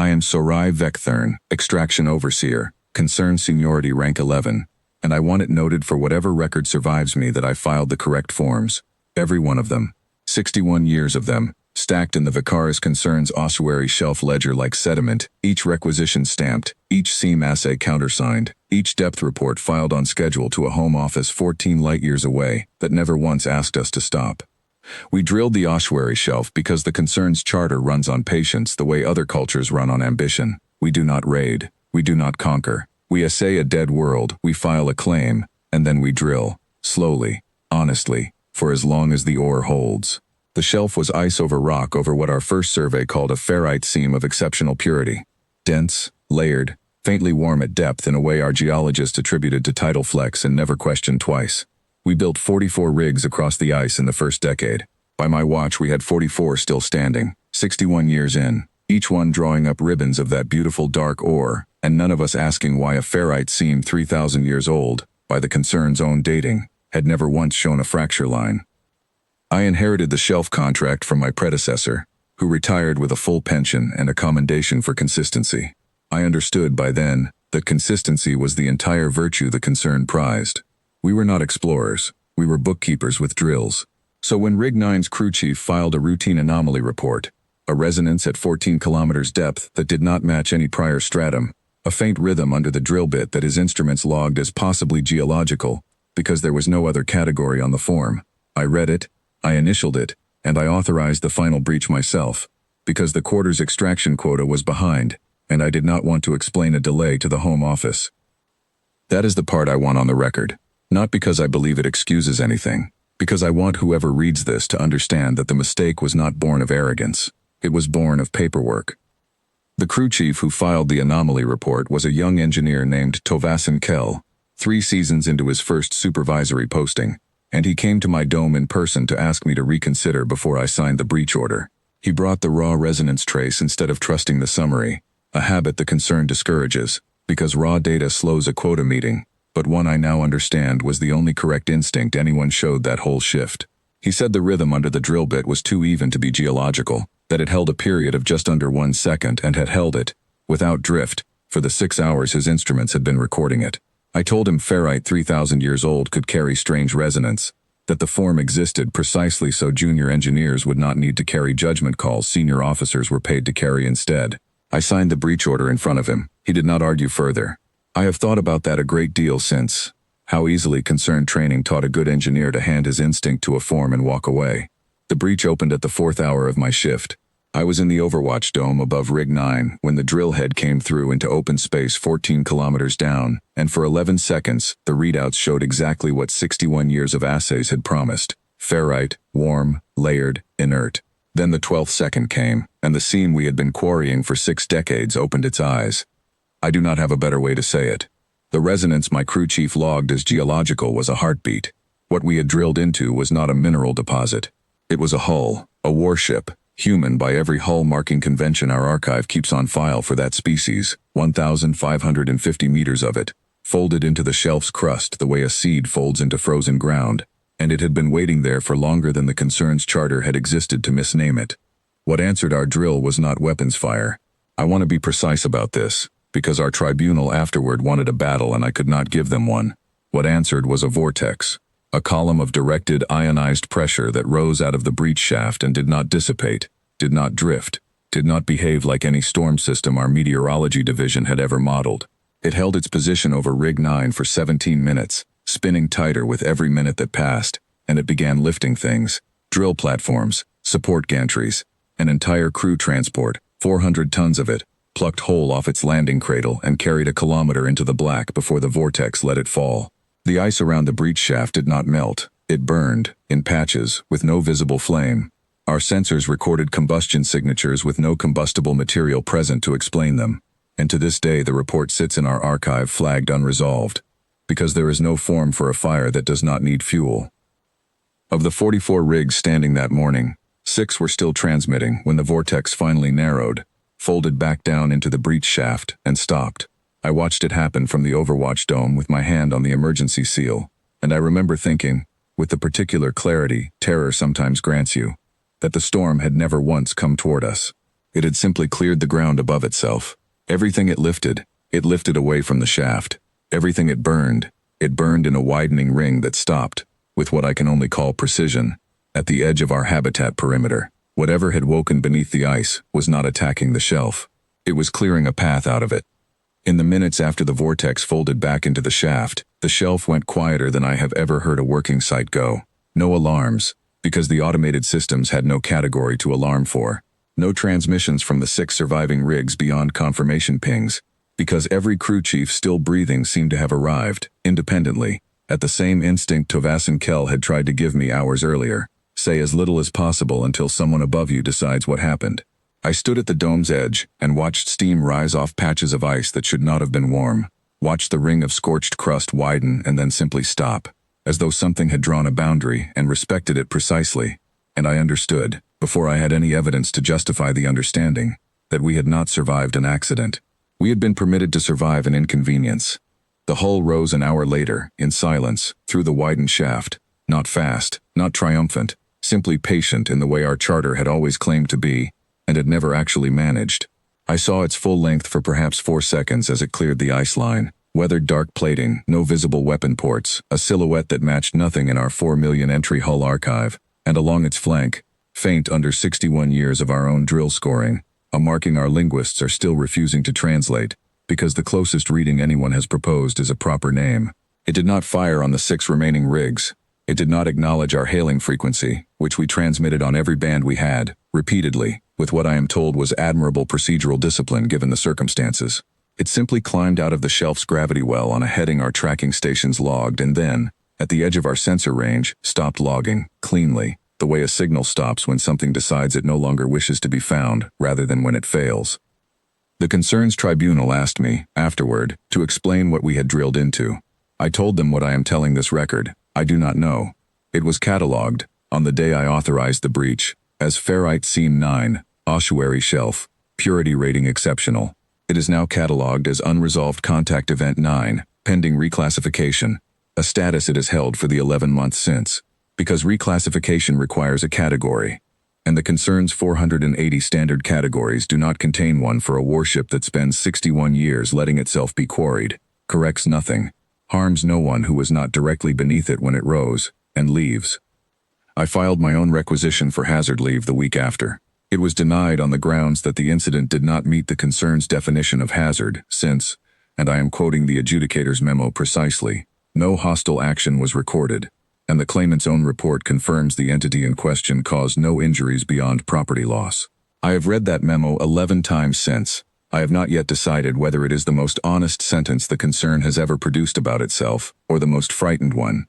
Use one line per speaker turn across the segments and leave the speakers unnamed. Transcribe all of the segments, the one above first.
I am Sorai Vekthern, Extraction Overseer, Concern Seniority Rank 11, and I want it noted for whatever record survives me that I filed the correct forms. Every one of them. 61 years of them, stacked in the Vicaris Concerns Ossuary shelf ledger like sediment, each requisition stamped, each seam assay countersigned, each depth report filed on schedule to a home office 14 light-years away that never once asked us to stop. We drilled the ossuary shelf because the Concern's charter runs on patience the way other cultures run on ambition. We do not raid. We do not conquer. We assay a dead world, we file a claim, and then we drill, slowly, honestly, for as long as the ore holds. The shelf was ice over rock over what our first survey called a ferrite seam of exceptional purity. Dense, layered, faintly warm at depth in a way our geologists attributed to tidal flex and never questioned twice. We built 44 rigs across the ice in the first decade. By my watch we had 44 still standing, 61 years in, each one drawing up ribbons of that beautiful dark ore, and none of us asking why a ferrite seam 3,000 years old, by the Concern's own dating, had never once shown a fracture line. I inherited the shelf contract from my predecessor, who retired with a full pension and a commendation for consistency. I understood by then that consistency was the entire virtue the Concern prized. We were not explorers, we were bookkeepers with drills. So when Rig 9's crew chief filed a routine anomaly report, a resonance at 14 kilometers depth that did not match any prior stratum, a faint rhythm under the drill bit that his instruments logged as possibly geological, because there was no other category on the form, I read it, I initialed it, and I authorized the final breach myself, because the quarter's extraction quota was behind, and I did not want to explain a delay to the Home Office. That is the part I want on the record. Not because I believe it excuses anything, because I want whoever reads this to understand that the mistake was not born of arrogance. It was born of paperwork. The crew chief who filed the anomaly report was a young engineer named Tovasin Kell, 3 seasons into his first supervisory posting, and he came to my dome in person to ask me to reconsider before I signed the breach order. He brought the raw resonance trace instead of trusting the summary, a habit the Concern discourages, because raw data slows a quota meeting, but one I now understand was the only correct instinct anyone showed that whole shift. He said the rhythm under the drill bit was too even to be geological, that it held a period of just under 1 second and had held it, without drift, for the 6 hours his instruments had been recording it. I told him ferrite 3,000 years old could carry strange resonance, that the form existed precisely so junior engineers would not need to carry judgment calls senior officers were paid to carry instead. I signed the breach order in front of him. He did not argue further. I have thought about that a great deal since. How easily Concerned training taught a good engineer to hand his instinct to a form and walk away. The breach opened at the 4th hour of my shift. I was in the Overwatch dome above Rig 9 when the drill head came through into open space 14 kilometers down, and for 11 seconds, the readouts showed exactly what 61 years of assays had promised. Ferrite, warm, layered, inert. Then the 12th second came, and the seam we had been quarrying for 6 decades opened its eyes. I do not have a better way to say it. The resonance my crew chief logged as geological was a heartbeat. What we had drilled into was not a mineral deposit. It was a hull, a warship, human by every hull marking convention our archive keeps on file for that species, 1,550 meters of it, folded into the shelf's crust the way a seed folds into frozen ground, and it had been waiting there for longer than the Concern's charter had existed to misname it. What answered our drill was not weapons fire. I want to be precise about this, because our tribunal afterward wanted a battle and I could not give them one. What answered was a vortex, a column of directed ionized pressure that rose out of the breach shaft and did not dissipate, did not drift, did not behave like any storm system our meteorology division had ever modeled. It held its position over Rig 9 for 17 minutes, spinning tighter with every minute that passed, and it began lifting things, drill platforms, support gantries, an entire crew transport, 400 tons of it, plucked whole off its landing cradle and carried a kilometer into the black before the vortex let it fall. The ice around the breach shaft did not melt. It burned, in patches, with no visible flame. Our sensors recorded combustion signatures with no combustible material present to explain them, and to this day the report sits in our archive flagged unresolved, because there is no form for a fire that does not need fuel. Of the 44 rigs standing that morning, 6 were still transmitting when the vortex finally narrowed, folded back down into the breach shaft, and stopped. I watched it happen from the Overwatch dome with my hand on the emergency seal, and I remember thinking, with the particular clarity terror sometimes grants you, that the storm had never once come toward us. It had simply cleared the ground above itself. Everything it lifted away from the shaft. Everything it burned in a widening ring that stopped, with what I can only call precision, at the edge of our habitat perimeter. Whatever had woken beneath the ice was not attacking the shelf. It was clearing a path out of it. In the minutes after the vortex folded back into the shaft, the shelf went quieter than I have ever heard a working site go. No alarms, because the automated systems had no category to alarm for. No transmissions from the 6 surviving rigs beyond confirmation pings, because every crew chief still breathing seemed to have arrived, independently, at the same instinct Tovas and Kell had tried to give me hours earlier. Say as little as possible until someone above you decides what happened. I stood at the dome's edge and watched steam rise off patches of ice that should not have been warm, watched the ring of scorched crust widen and then simply stop, as though something had drawn a boundary and respected it precisely. And I understood, before I had any evidence to justify the understanding, that we had not survived an accident. We had been permitted to survive an inconvenience. The hull rose an hour later, in silence, through the widened shaft, not fast, not triumphant, simply patient in the way our charter had always claimed to be, and had never actually managed. I saw its full length for perhaps 4 seconds as it cleared the ice line, weathered dark plating, no visible weapon ports, a silhouette that matched nothing in our 4 million entry hull archive, and along its flank, faint under 61 years of our own drill scoring, a marking our linguists are still refusing to translate, because the closest reading anyone has proposed is a proper name. It did not fire on the 6 remaining rigs. It did not acknowledge our hailing frequency, which we transmitted on every band we had, repeatedly, with what I am told was admirable procedural discipline given the circumstances. It simply climbed out of the shelf's gravity well on a heading our tracking stations logged and then, at the edge of our sensor range, stopped logging, cleanly, the way a signal stops when something decides it no longer wishes to be found, rather than when it fails. The Concerns Tribunal asked me, afterward, to explain what we had drilled into. I told them what I am telling this record. I do not know. It was catalogued, on the day I authorized the breach, as Ferrite Seam 9, Ossuary Shelf, Purity Rating Exceptional. It is now catalogued as Unresolved Contact Event 9, pending reclassification, a status it has held for the 11 months since, because reclassification requires a category, and the Concern's 480 standard categories do not contain one for a warship that spends 61 years letting itself be quarried, corrects nothing, harms no one who was not directly beneath it when it rose, and leaves. I filed my own requisition for hazard leave the week after. It was denied on the grounds that the incident did not meet the Concern's definition of hazard, since, and I am quoting the adjudicator's memo precisely, no hostile action was recorded, and the claimant's own report confirms the entity in question caused no injuries beyond property loss. I have read that memo 11 times since. I have not yet decided whether it is the most honest sentence the Concern has ever produced about itself, or the most frightened one.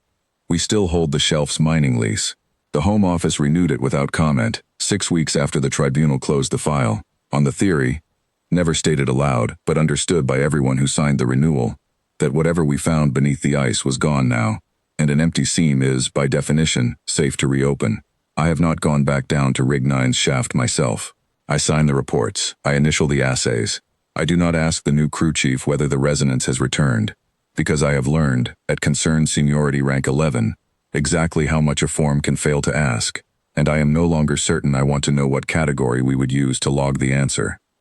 We still hold the shelf's mining lease. The Home Office renewed it without comment, 6 weeks after the tribunal closed the file, on the theory, never stated aloud, but understood by everyone who signed the renewal, that whatever we found beneath the ice was gone now, and an empty seam is, by definition, safe to reopen. I have not gone back down to Rig 9's shaft myself. I sign the reports. I initial the assays. I do not ask the new crew chief whether the resonance has returned, because I have learned, at Concern Seniority Rank 11, exactly how much a form can fail to ask, and I am no longer certain I want to know what category we would use to log the answer.